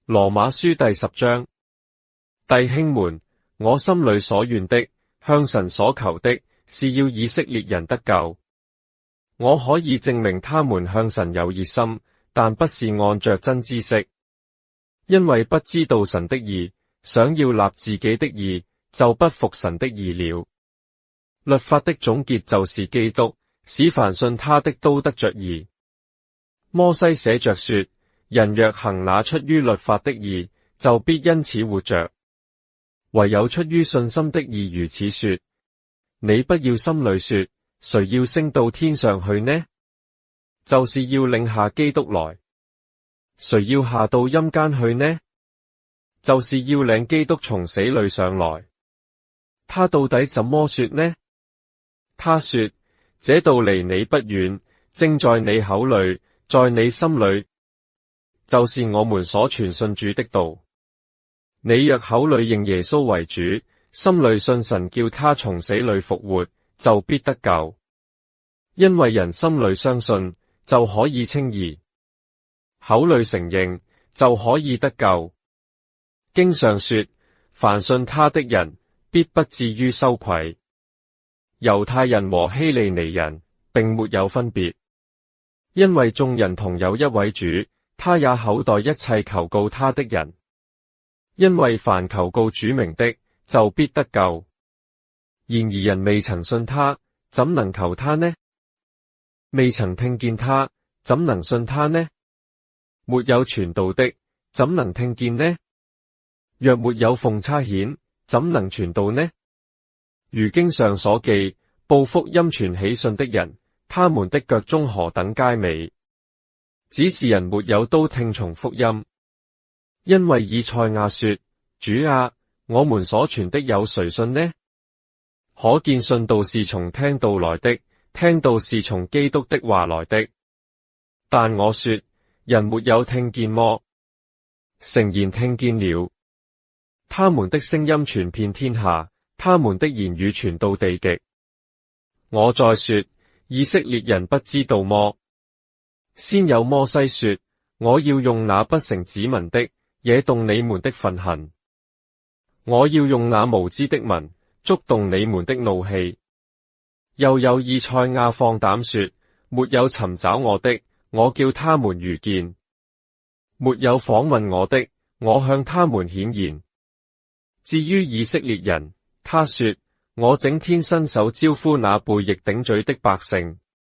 羅馬書第10章。弟兄們，我心裏所願的，向神所求的，是要以色列人得救。我可以證明他們向神有熱心，但不是按着真知識，因為不知道神的義，想要立自己的義，就不服神的義了。律法的總結就是基督，使凡信他的都得着義。摩西寫着說，人若行那出於律法的義，就必因此活着。唯有出於信心的義如此說。你不要心裏說，誰要升到天上去呢？就是要領下基督來。誰要下到陰間去呢？就是要領基督從死裏上來。他到底怎麼說呢？他說，這道離你不遠，正在你口裏，在你心裏，就是我們所傳信主的道。你若口裏認耶穌為主，心裏信神叫他從死裏復活，就必得救。因為人心裏相信，就可以稱義；口裏承認，就可以得救。經上說，凡信他的人，必不至於羞愧。猶太人和希利尼人，並沒有分別，因為眾人同有一位主，他也厚待一切求告他的人。因為凡求告主名的，就必得救。然而人未曾信他，怎能求他呢？未曾聽見他，怎能信他呢？沒有傳道的，怎能聽見呢？若沒有奉差遣，怎能傳道呢？如經上所記，報福音傳喜信的人，他們的腳蹤何等佳美！只是人沒有都聽從福音。因為以賽亞說：主啊，我們所傳的有誰信呢？可見信道是從聽道來的，聽道是從基督的話來的。但我說，人沒有聽見麼？誠然聽見了。他們的聲音傳遍天下，他們的言語傳到地極。我再說，以色列人不知道麼？先有摩西說：我要用那不成子民的，惹動你們的憤恨；我要用那無知的民，觸動你們的怒氣。又有以賽亞放膽說：沒有尋找我的，我叫他們遇見；沒有訪問我的，我向他們顯現。至於以色列人，他說：我整天伸手招呼那背逆頂嘴的百姓。